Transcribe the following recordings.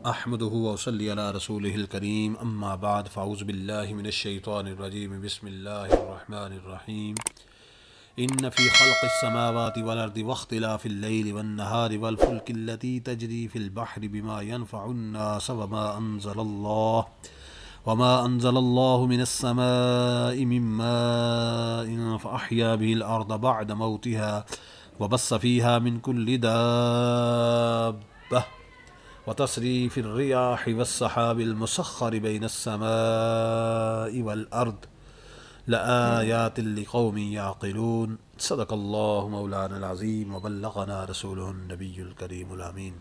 احمدہ وصلی علی رسولہ الکریم اما بعد فاعوذ باللہ من الشیطان الرجیم بسم اللہ الرحمن الرحیم ان فی خلق السماوات والارض واختلاف اللیل والنہار والفلک التی تجری فی البحر بما ينفع الناس وما انزل اللہ من السماء من ماء فاحیا به الارض بعد موتها وبث فیہا من کل دابہ وتصریف الرياح والسحاب المسخر بين السماء والأرض لآيات لقوم يعقلون صدق الله مولانا العظيم وبلغنا رسوله النبي الكريم الامین۔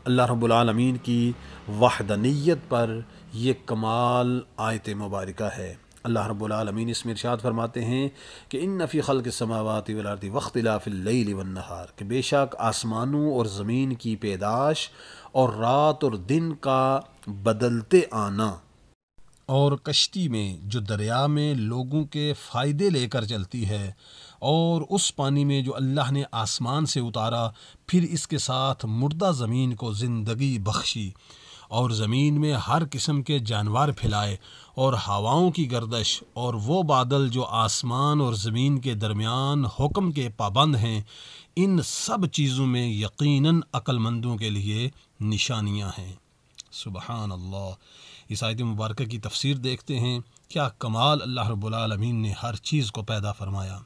اللہ رب العالمین کی وحدانیت پر یہ کمال آیت مبارکہ ہے۔ اللہ رب العالمین اس میں ارشاد فرماتے ہیں کہ ان فی خلق السماوات والارض واختلاف اللیل والنہار، کہ بے شک آسمانوں اور زمین کی پیدائش اور رات اور دن کا بدلتے آنا، اور کشتی میں جو دریا میں لوگوں کے فائدے لے کر چلتی ہے، اور اس پانی میں جو اللہ نے آسمان سے اتارا پھر اس کے ساتھ مردہ زمین کو زندگی بخشی، اور زمین میں ہر قسم کے جانور پھیلائے، اور ہواؤں کی گردش، اور وہ بادل جو آسمان اور زمین کے درمیان حکم کے پابند ہیں، ان سب چیزوں میں یقیناً عقل مندوں کے لیے نشانیاں ہیں۔ سبحان اللہ۔ اس آیت مبارکہ کی تفسیر دیکھتے ہیں، کیا کمال اللہ رب العالمین نے ہر چیز کو پیدا فرمایا۔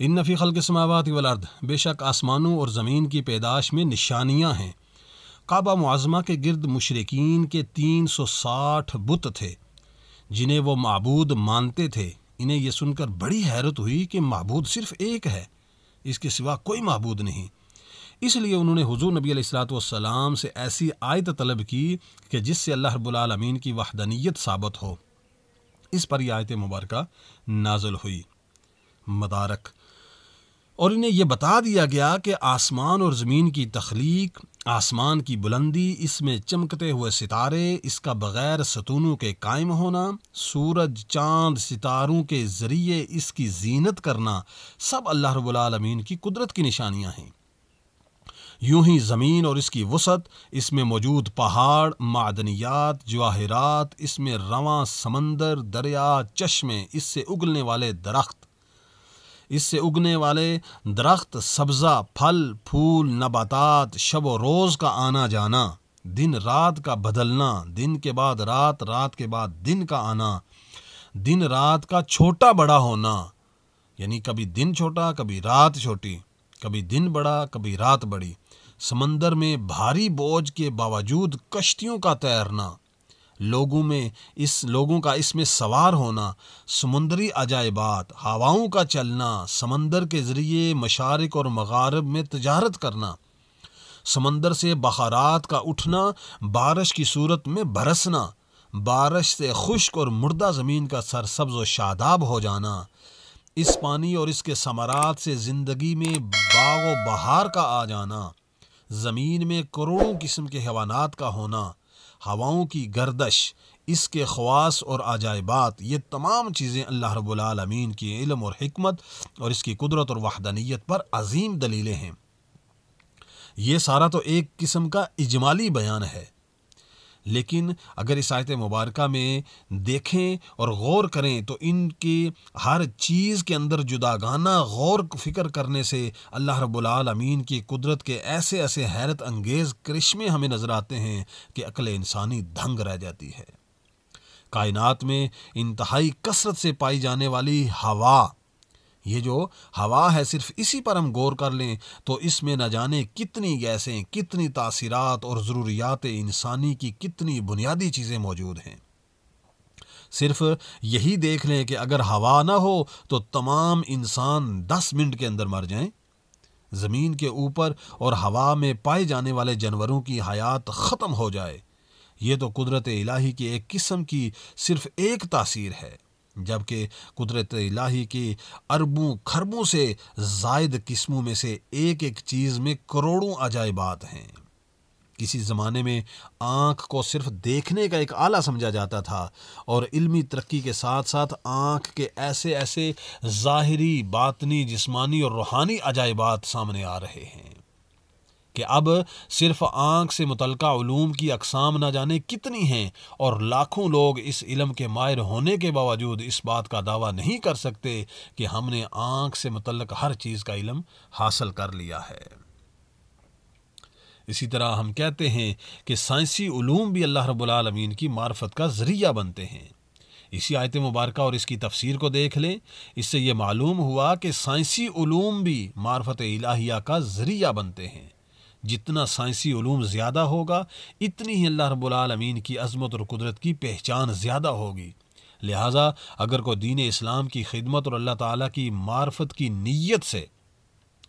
ان فی خلق السماوات والارض، بے شک آسمانوں اور زمین کی پیدائش میں نشانیاں ہیں۔ کعبہ معظمہ کے گرد مشرکین کے 360 بت تھے جنہیں وہ معبود مانتے تھے۔ انہیں یہ سن کر بڑی حیرت ہوئی کہ معبود صرف ایک ہے، اس کے سوا کوئی معبود نہیں۔ اس لیے انہوں نے حضور نبی علیہ الصلوۃ والسلام سے ایسی آیت طلب کی کہ جس سے اللہ رب العالمین کی وحدانیت ثابت ہو۔ اس پر یہ آیت مبارکہ نازل ہوئی۔ مدارک، اور انہیں یہ بتا دیا گیا کہ آسمان اور زمین کی تخلیق، آسمان کی بلندی، اس میں چمکتے ہوئے ستارے، اس کا بغیر ستونوں کے قائم ہونا، سورج، چاند، ستاروں کے ذریعے اس کی زینت کرنا، سب اللہ رب العالمین کی قدرت کی نشانیاں ہیں۔ یوں ہی زمین اور اس کی وسعت، اس میں موجود پہاڑ، معدنیات، جواہرات، اس میں رواں سمندر، دریا، چشمے، اس سے اگنے والے درخت، سبزہ، پھل، پھول، نباتات، شب و روز کا آنا جانا، دن رات کا بدلنا، دن کے بعد رات، رات کے بعد دن کا آنا، دن رات کا چھوٹا بڑا ہونا، یعنی کبھی دن چھوٹا، کبھی رات چھوٹی، کبھی دن بڑا، کبھی رات بڑی، سمندر میں بھاری بوجھ کے باوجود کشتیوں کا تیرنا، لوگوں کا اس میں سوار ہونا، سمندری عجائبات، ہواؤں کا چلنا، سمندر کے ذریعے مشارق اور مغارب میں تجارت کرنا، سمندر سے بخارات کا اٹھنا، بارش کی صورت میں برسنا، بارش سے خشک اور مردہ زمین کا سرسبز و شاداب ہو جانا، اس پانی اور اس کے ثمرات سے زندگی میں باغ و بہار کا آ جانا، زمین میں کروڑوں قسم کے حیوانات کا ہونا، ہواؤں کی گردش، اس کے خواص اور عجائبات، یہ تمام چیزیں اللہ رب العالمین کی علم اور حکمت اور اس کی قدرت اور وحدانیت پر عظیم دلیلیں ہیں۔ یہ سارا تو ایک قسم کا اجمالی بیان ہے، لیکن اگر اس آیت مبارکہ میں دیکھیں اور غور کریں تو ان کی ہر چیز کے اندر جداگانہ غور فکر کرنے سے اللہ رب العالمین کی قدرت کے ایسے حیرت انگیز کرشمے ہمیں نظر آتے ہیں کہ عقل انسانی دھنگ رہ جاتی ہے۔ کائنات میں انتہائی کثرت سے پائی جانے والی ہوا، یہ جو ہوا ہے، صرف اسی پر ہم غور کر لیں تو اس میں نہ جانے کتنی گیسیں، کتنی تاثیرات اور ضروریات انسانی کی کتنی بنیادی چیزیں موجود ہیں۔ صرف یہی دیکھ لیں کہ اگر ہوا نہ ہو تو تمام انسان 10 منٹ کے اندر مر جائیں۔ زمین کے اوپر اور ہوا میں پائے جانے والے جانوروں کی حیات ختم ہو جائے۔ یہ تو قدرت الہی کی ایک قسم کی صرف ایک تاثیر ہے، جبکہ قدرت الہی کی اربوں کھربوں سے زائد قسموں میں سے ایک چیز میں کروڑوں عجائبات ہیں۔ کسی زمانے میں آنکھ کو صرف دیکھنے کا ایک آلہ سمجھا جاتا تھا، اور علمی ترقی کے ساتھ ساتھ آنکھ کے ایسے ظاہری، باطنی، جسمانی اور روحانی عجائبات سامنے آ رہے ہیں۔ کہ اب صرف آنکھ سے متعلقہ علوم کی اقسام نہ جانے کتنی ہیں، اور لاکھوں لوگ اس علم کے ماہر ہونے کے باوجود اس بات کا دعویٰ نہیں کر سکتے کہ ہم نے آنکھ سے متعلق ہر چیز کا علم حاصل کر لیا ہے۔ اسی طرح ہم کہتے ہیں کہ سائنسی علوم بھی اللہ رب العالمین کی معرفت کا ذریعہ بنتے ہیں۔ اسی آیت مبارکہ اور اس کی تفسیر کو دیکھ لیں، اس سے یہ معلوم ہوا کہ سائنسی علوم بھی معرفت الہیہ کا ذریعہ بنتے ہیں۔ جتنا سائنسی علوم زیادہ ہوگا، اتنی ہی اللہ رب العالمین کی عظمت اور قدرت کی پہچان زیادہ ہوگی۔ لہٰذا اگر کوئی دین اسلام کی خدمت اور اللہ تعالیٰ کی معرفت کی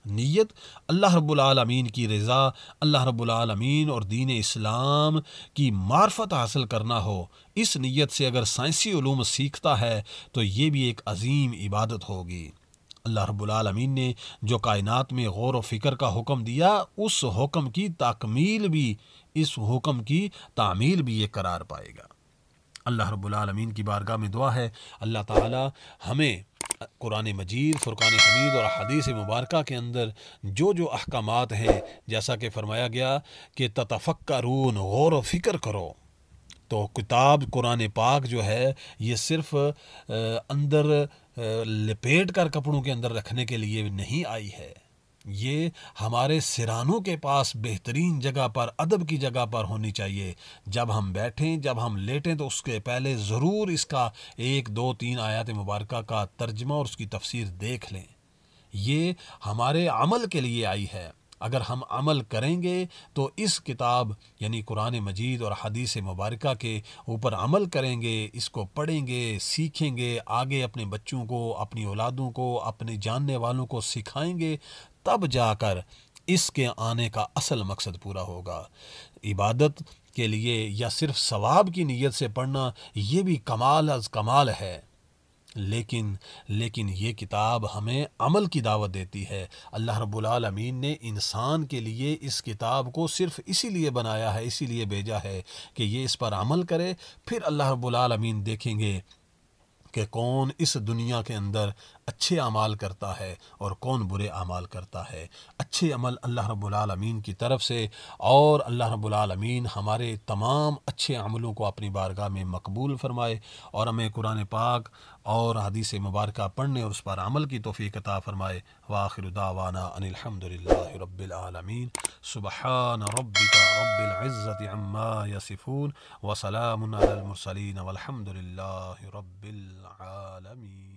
نیت اللہ رب العالمین کی رضا، اللہ رب العالمین اور دین اسلام کی معرفت حاصل کرنا ہو، اس نیت سے اگر سائنسی علوم سیکھتا ہے تو یہ بھی ایک عظیم عبادت ہوگی۔ اللہ رب العالمین نے جو کائنات میں غور و فکر کا حکم دیا، اس حکم کی تکمیل بھی، اس حکم کی تعمیل بھی یہ قرار پائے گا۔ اللہ رب العالمین کی بارگاہ میں دعا ہے اللہ تعالی ہمیں قرآن مجید، فرقان حمید اور حدیث مبارکہ کے اندر جو جو احکامات ہیں، جیسا کہ فرمایا گیا کہ تتفکرون، غور و فکر کرو، تو کتاب قرآن پاک جو ہے یہ صرف اندر لپیٹ کر کپڑوں کے اندر رکھنے کے لیے نہیں آئی ہے، یہ ہمارے سرانوں کے پاس بہترین جگہ پر، ادب کی جگہ پر ہونی چاہیے۔ جب ہم بیٹھیں، جب ہم لیٹیں تو اس کے پہلے ضرور اس کا 1 2 3 آیات مبارکہ کا ترجمہ اور اس کی تفسیر دیکھ لیں۔ یہ ہمارے عمل کے لیے آئی ہے۔ اگر ہم عمل کریں گے تو اس کتاب یعنی قرآن مجید اور حدیث مبارکہ کے اوپر عمل کریں گے، اس کو پڑھیں گے، سیکھیں گے، آگے اپنے بچوں کو، اپنی اولادوں کو، اپنے جاننے والوں کو سکھائیں گے، تب جا کر اس کے آنے کا اصل مقصد پورا ہوگا۔ عبادت کے لیے یا صرف ثواب کی نیت سے پڑھنا یہ بھی کمال از کمال ہے، لیکن یہ کتاب ہمیں عمل کی دعوت دیتی ہے۔ اللہ رب العالمین نے انسان کے لیے اس کتاب کو صرف اسی لیے بنایا ہے، اسی لیے بھیجا ہے کہ یہ اس پر عمل کرے، پھر اللہ رب العالمین دیکھیں گے کہ کون اس دنیا کے اندر اچھے اعمال کرتا ہے اور کون برے اعمال کرتا ہے۔ اچھے عمل اللہ رب العالمین کی طرف سے، اور اللہ رب العالمین ہمارے تمام اچھے عملوں کو اپنی بارگاہ میں مقبول فرمائے، اور ہمیں قرآن پاک اور حدیث مبارکہ پڑھنے اور اس پر عمل کی توفیق عطا فرمائے۔ وآخر دعوانا ان الحمد للہ رب العالمین۔ سبحان ربک رب العزت عما یصفون وسلام علی المرسلین والحمد للہ رب العالمین۔